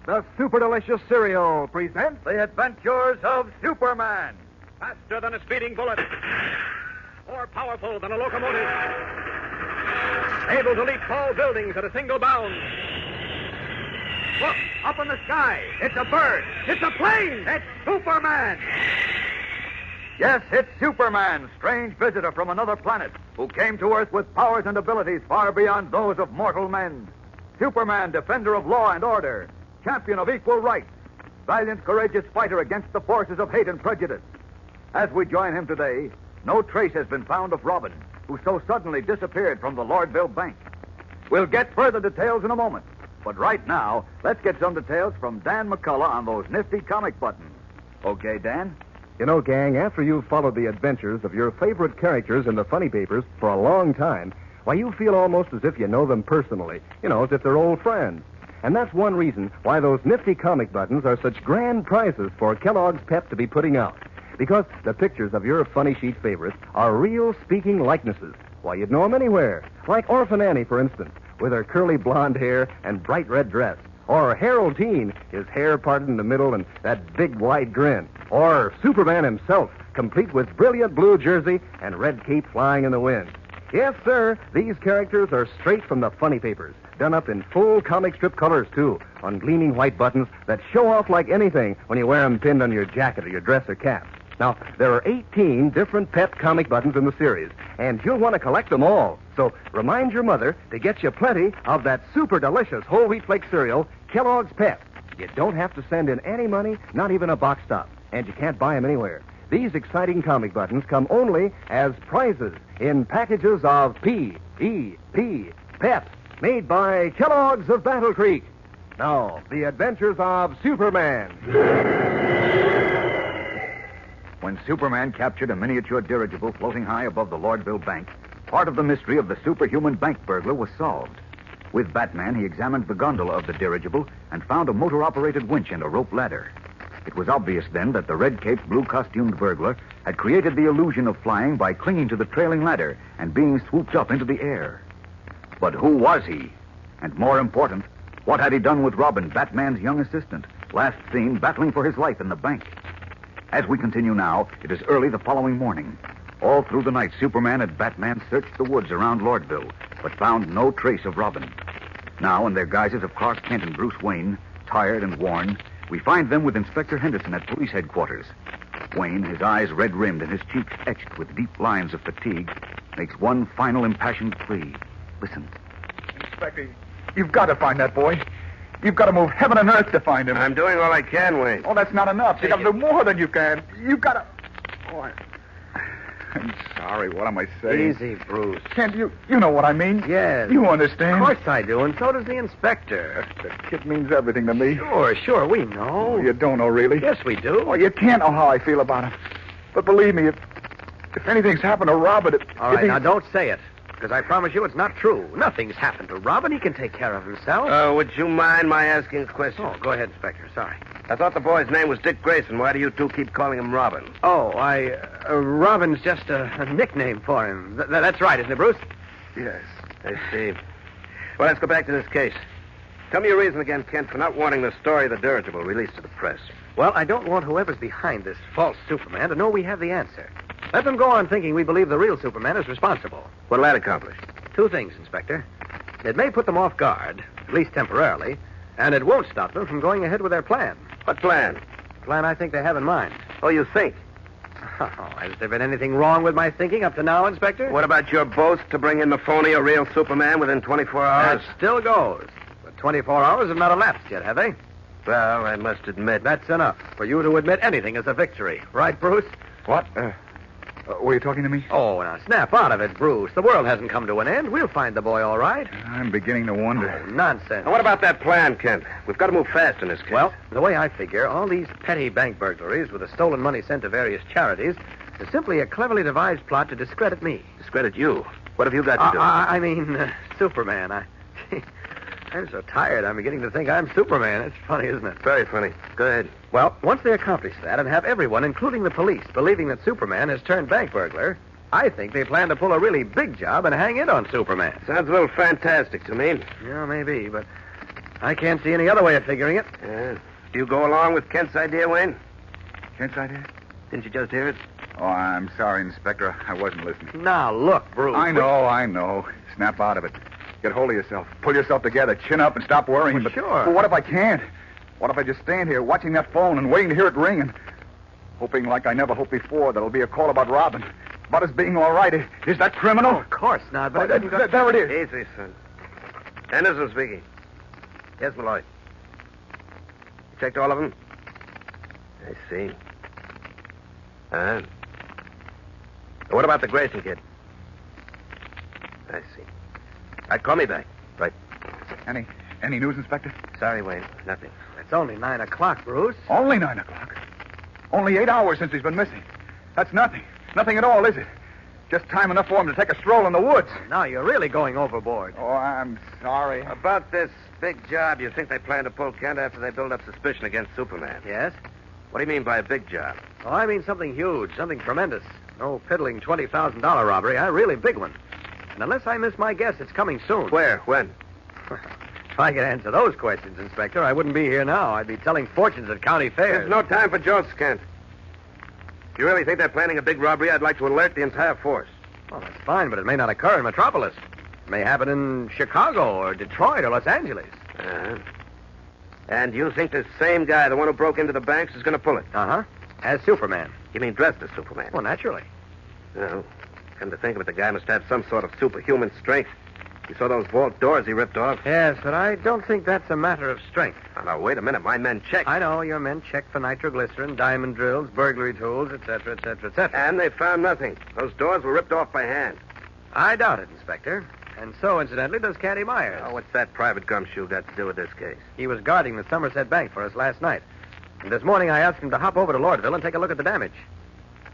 The Super Delicious Cereal presents The Adventures of Superman. Faster than a speeding bullet. More powerful than a locomotive. Able to leap tall buildings at a single bound. Look, up in the sky. It's a bird. It's a plane. It's Superman. Yes, it's Superman, strange visitor from another planet, who came to Earth with powers and abilities far beyond those of mortal men. Superman, defender of law and order, champion of equal rights, valiant, courageous fighter against the forces of hate and prejudice. As we join him today, no trace has been found of Robin, who so suddenly disappeared from the Lordville Bank. We'll get further details in a moment, but right now, let's get some details from Dan McCullough on those nifty comic buttons. Okay, Dan? You know, gang, after you've followed the adventures of your favorite characters in the funny papers for a long time, why, you feel almost as if you know them personally. You know, as if they're old friends. And that's one reason why those nifty comic buttons are such grand prizes for Kellogg's Pep to be putting out. Because the pictures of your funny sheet favorites are real speaking likenesses. Why, you'd know them anywhere. Like Orphan Annie, for instance, with her curly blonde hair and bright red dress. Or Harold Teen, his hair parted in the middle and that big wide grin. Or Superman himself, complete with brilliant blue jersey and red cape flying in the wind. Yes, sir, these characters are straight from the funny papers, done up in full comic strip colors, too, on gleaming white buttons that show off like anything when you wear them pinned on your jacket or your dress or cap. Now, there are 18 different Pep comic buttons in the series, and you'll want to collect them all. So remind your mother to get you plenty of that super delicious whole wheat flake cereal, Kellogg's Pep. You don't have to send in any money, not even a box stop, and you can't buy them anywhere. These exciting comic buttons come only as prizes in packages of P.E.P. Pep, made by Kellogg's of Battle Creek. Now, the adventures of Superman. When Superman captured a miniature dirigible floating high above the Lordville Bank, part of the mystery of the superhuman bank burglar was solved. With Batman, he examined the gondola of the dirigible and found a motor-operated winch and a rope ladder. It was obvious then that the red-caped, blue-costumed burglar had created the illusion of flying by clinging to the trailing ladder and being swooped up into the air. But who was he? And more important, what had he done with Robin, Batman's young assistant, last seen battling for his life in the bank? As we continue now, it is early the following morning. All through the night, Superman and Batman searched the woods around Lordville, but found no trace of Robin. Now, in their guises of Clark Kent and Bruce Wayne, tired and worn, we find them with Inspector Henderson at police headquarters. Wayne, his eyes red-rimmed and his cheeks etched with deep lines of fatigue, makes one final impassioned plea. Listen. Inspector, you've got to find that boy. You've got to move heaven and earth to find him. I'm doing all I can, Wayne. Oh, that's not enough. You've got to do more than you can. You've got to... Oh, I'm sorry. What am I saying? Easy, Bruce. Kent, you know what I mean. Yes. You understand. Of course I do, and so does the inspector. The kid means everything to me. Sure, we know. Oh, you don't know, really? Yes, we do. Oh, you can't know how I feel about him. But believe me, if anything's happened to Robert... All right, now don't say it, because I promise you it's not true. Nothing's happened to Robin. He can take care of himself. Would you mind my asking a question? Oh, go ahead, Inspector. Sorry. I thought the boy's name was Dick Grayson. Why do you two keep calling him Robin? Robin's just a nickname for him. That's right, isn't it, Bruce? Yes. I see. Well, let's go back to this case. Tell me your reason again, Kent, for not wanting the story of the dirigible released to the press. Well, I don't want whoever's behind this false Superman to know we have the answer. Let them go on thinking we believe the real Superman is responsible. What'll that accomplish? Two things, Inspector. It may put them off guard, at least temporarily, and it won't stop them from going ahead with their plan. What plan? The plan I think they have in mind. Oh, you think? Oh, has there been anything wrong with my thinking up to now, Inspector? What about your boast to bring in the phony or real Superman within 24 hours? That still goes. But 24 hours have not elapsed yet, have they? Well, I must admit... That's enough for you to admit anything as a victory. Right, Bruce? What? Were you talking to me? Oh, now snap out of it, Bruce. The world hasn't come to an end. We'll find the boy all right. I'm beginning to wonder. Oh, nonsense. Now, what about that plan, Kent? We've got to move fast in this case. Well, the way I figure, all these petty bank burglaries with the stolen money sent to various charities is simply a cleverly devised plot to discredit me. Discredit you? What have you got to do? I mean, Superman. I'm so tired, I'm beginning to think I'm Superman. It's funny, isn't it? Very funny. Go ahead. Well, once they accomplish that and have everyone, including the police, believing that Superman has turned bank burglar, I think they plan to pull a really big job and hang it on Superman. Sounds a little fantastic to me. Yeah, maybe, but I can't see any other way of figuring it. Do you go along with Kent's idea, Wayne? Kent's idea? Didn't you just hear it? Oh, I'm sorry, Inspector. I wasn't listening. Now, look, Bruce. I know. Snap out of it. Get hold of yourself. Pull yourself together. Chin up and stop worrying. Well, but, sure. But what if I can't? What if I just stand here watching that phone and waiting to hear it ring and hoping like I never hoped before there'll be a call about Robin. About us being all right. Is that criminal? Oh, of course not, but... there it is. Easy, son. Anderson speaking. Yes, Malloy. You checked all of them? I see. What about the Grayson kid? I see. Call me back. Right. Any news, Inspector? Sorry, Wayne. Nothing. It's only 9 o'clock, Bruce. Only 9 o'clock. Only 8 hours since he's been missing. That's nothing. Nothing at all, is it? Just time enough for him to take a stroll in the woods. Now you're really going overboard. Oh, I'm sorry. About this big job, you think they plan to pull Kent after they build up suspicion against Superman? Yes? What do you mean by a big job? Oh, I mean something huge, something tremendous. No piddling $20,000 robbery, a really big one. And unless I miss my guess, it's coming soon. Where? When? If I could answer those questions, Inspector, I wouldn't be here now. I'd be telling fortunes at county fairs. There's no time for jokes, Kent. If you really think they're planning a big robbery, I'd like to alert the entire force. Well, that's fine, but it may not occur in Metropolis. It may happen in Chicago or Detroit or Los Angeles. And you think this same guy, the one who broke into the banks, is going to pull it? Uh-huh. As Superman. You mean dressed as Superman? Well, naturally. Well, come to think of it, the guy must have some sort of superhuman strength. You saw those vault doors he ripped off? Yes, but I don't think that's a matter of strength. Now, wait a minute. My men checked. I know. Your men checked for nitroglycerin, diamond drills, burglary tools, etc., etc., etc. And they found nothing. Those doors were ripped off by hand. I doubt it, Inspector. And so, incidentally, does Candy Myers. Oh, what's that private gumshoe got to do with this case? He was guarding the Somerset Bank for us last night. And this morning I asked him to hop over to Lordville and take a look at the damage.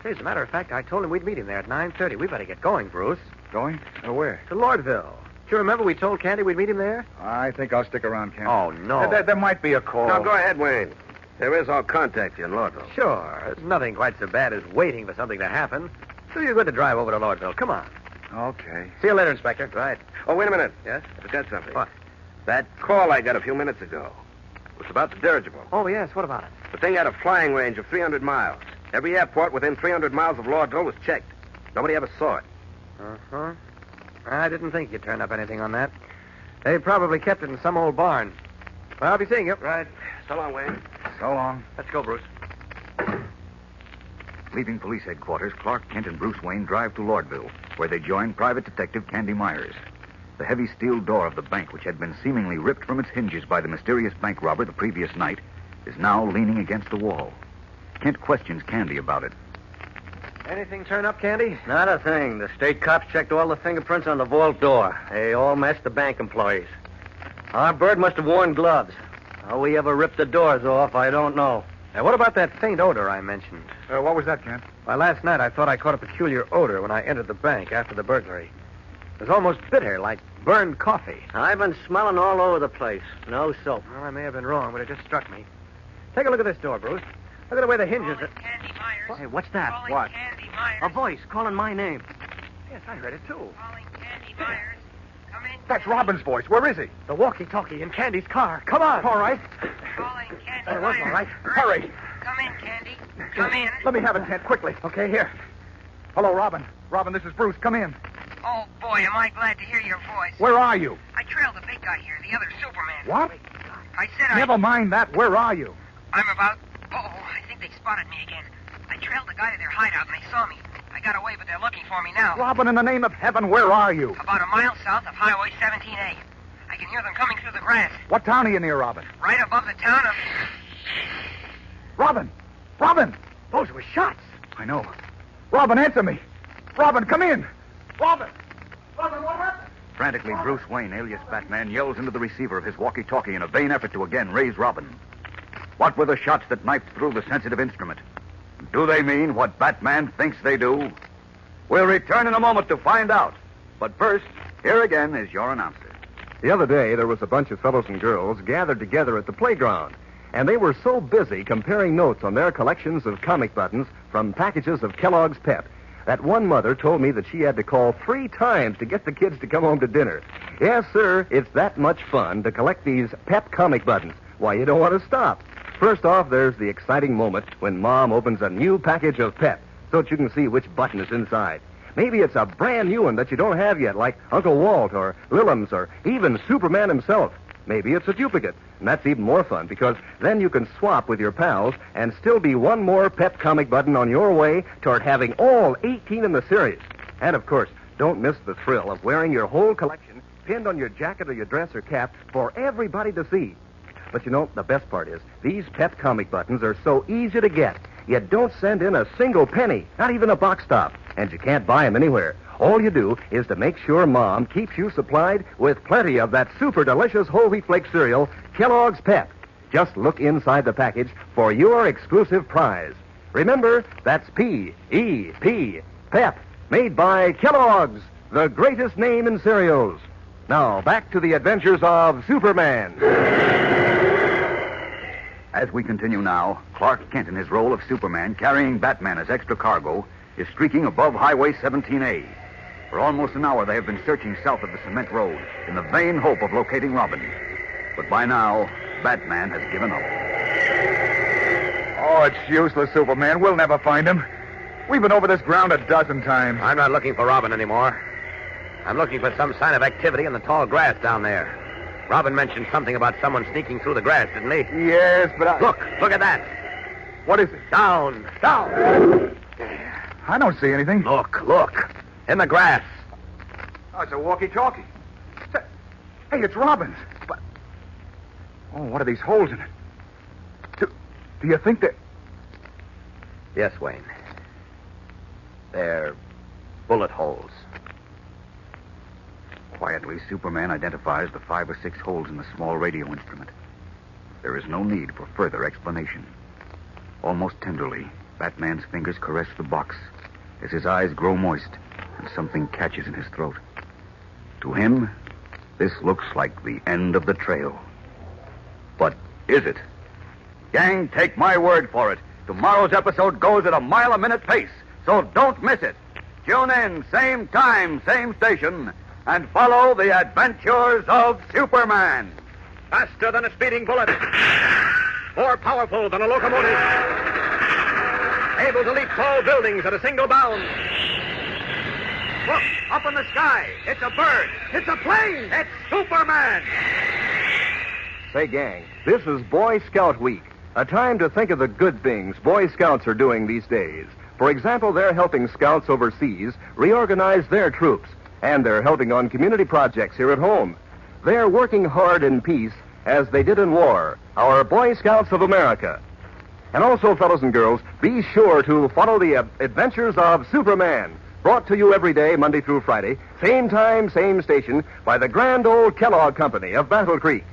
Say, as a matter of fact, I told him we'd meet him there at 9:30. We better get going, Bruce. Going? Where? To Lordville. Do you remember we told Candy we'd meet him there? I think I'll stick around, Kent. Oh, no. There might be a call. Now, go ahead, Wayne. There is, I'll contact you in Lordville. Sure. There's nothing quite so bad as waiting for something to happen. So you're good to drive over to Lordville. Come on. Okay. See you later, Inspector. Right. Oh, wait a minute. Yes? I forgot something. What? That call I got a few minutes ago was about the dirigible. Oh, yes. What about it? The thing had a flying range of 300 miles. Every airport within 300 miles of Lordville was checked. Nobody ever saw it. Uh-huh. I didn't think you'd turn up anything on that. They probably kept it in some old barn. Well, I'll be seeing you. Right. So long, Wayne. So long. Let's go, Bruce. Leaving police headquarters, Clark Kent and Bruce Wayne drive to Lordville, where they join Private Detective Candy Myers. The heavy steel door of the bank, which had been seemingly ripped from its hinges by the mysterious bank robber the previous night, is now leaning against the wall. Kent questions Candy about it. Anything turn up, Candy? Not a thing. The state cops checked all the fingerprints on the vault door. They all matched the bank employees. Our bird must have worn gloves. How we ever ripped the doors off, I don't know. Now, what about that faint odor I mentioned? What was that, Kent? Why, last night I thought I caught a peculiar odor when I entered the bank after the burglary. It was almost bitter, like burned coffee. I've been smelling all over the place. No soap. Well, I may have been wrong, but it just struck me. Take a look at this door, Bruce. Look at the way the hinges... Candy Myers. Hey, what's that? Calling What? Candy Myers. A voice calling my name. Yes, I heard it, too. Calling Candy Myers. Come in. That's Robin's voice. Where is he? The walkie-talkie in Candy's car. Come on. All right. Calling Candy It was Myers. all right. Hurry. Come in, Candy. Come in. Let me have it, Kent, quickly. Okay, here. Hello, Robin. Robin, this is Bruce. Come in. Oh, boy, am I glad to hear your voice. Where are you? I trailed the big guy here, the other Superman. What? I said Never mind that. Where are you? I'm about... Oh, I think they spotted me again. I trailed the guy to their hideout, and they saw me. I got away, but they're looking for me now. Robin, in the name of heaven, where are you? About a mile south of Highway 17A. I can hear them coming through the grass. What town are you near, Robin? Right above the town of... Robin! Robin! Those were shots. I know. Robin, answer me. Robin, come in. Robin! Robin, what happened? Frantically, Bruce Wayne, alias Batman, yells into the receiver of his walkie-talkie in a vain effort to again raise Robin. What were the shots that knifed through the sensitive instrument? Do they mean what Batman thinks they do? We'll return in a moment to find out. But first, here again is your announcer. The other day, there was a bunch of fellows and girls gathered together at the playground, and they were so busy comparing notes on their collections of comic buttons from packages of Kellogg's Pep that one mother told me that she had to call 3 times to get the kids to come home to dinner. Yes, sir, it's that much fun to collect these pep comic buttons. Why, you don't want to stop. First off, there's the exciting moment when Mom opens a new package of pep so that you can see which button is inside. Maybe it's a brand new one that you don't have yet, like Uncle Walt or Lillums or even Superman himself. Maybe it's a duplicate, and that's even more fun because then you can swap with your pals and still be one more pep comic button on your way toward having all 18 in the series. And, of course, don't miss the thrill of wearing your whole collection pinned on your jacket or your dress or cap for everybody to see. But you know, the best part is these pep comic buttons are so easy to get. You don't send in a single penny, not even a box stop, and you can't buy them anywhere. All you do is to make sure Mom keeps you supplied with plenty of that super delicious whole wheat flake cereal, Kellogg's Pep. Just look inside the package for your exclusive prize. Remember, that's P-E-P, Pep, made by Kellogg's, the greatest name in cereals. Now, back to the adventures of Superman. As we continue now, Clark Kent in his role of Superman, carrying Batman as extra cargo, is streaking above Highway 17A. For almost an hour, they have been searching south of the cement road in the vain hope of locating Robin. But by now, Batman has given up. Oh, it's useless, Superman. We'll never find him. We've been over this ground a dozen times. I'm not looking for Robin anymore. I'm looking for some sign of activity in the tall grass down there. Robin mentioned something about someone sneaking through the grass, didn't he? Yes, but I... Look at that. What is it? Down. I don't see anything. Look. In the grass. Oh, it's a walkie-talkie. Hey, it's Robin's. But... Oh, what are these holes in it? Do you think that... Yes, Wayne. They're bullet holes. Quietly, Superman identifies the 5 or 6 holes in the small radio instrument. There is no need for further explanation. Almost tenderly, Batman's fingers caress the box as his eyes grow moist and something catches in his throat. To him, this looks like the end of the trail. But is it? Gang, take my word for it. Tomorrow's episode goes at a mile-a-minute pace, so don't miss it. Tune in, same time, same station, and follow the adventures of Superman. Faster than a speeding bullet. More powerful than a locomotive. Able to leap tall buildings at a single bound. Look, up in the sky. It's a bird. It's a plane. It's Superman. Say, gang, this is Boy Scout Week, a time to think of the good things Boy Scouts are doing these days. For example, they're helping scouts overseas reorganize their troops, and they're helping on community projects here at home. They're working hard in peace as they did in war, our Boy Scouts of America. And also, fellows and girls, be sure to follow the adventures of Superman, brought to you every day, Monday through Friday, same time, same station, by the grand old Kellogg Company of Battle Creek.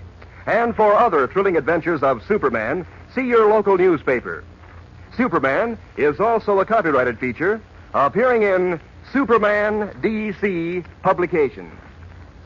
And for other thrilling adventures of Superman, see your local newspaper. Superman is also a copyrighted feature appearing in Superman DC publication.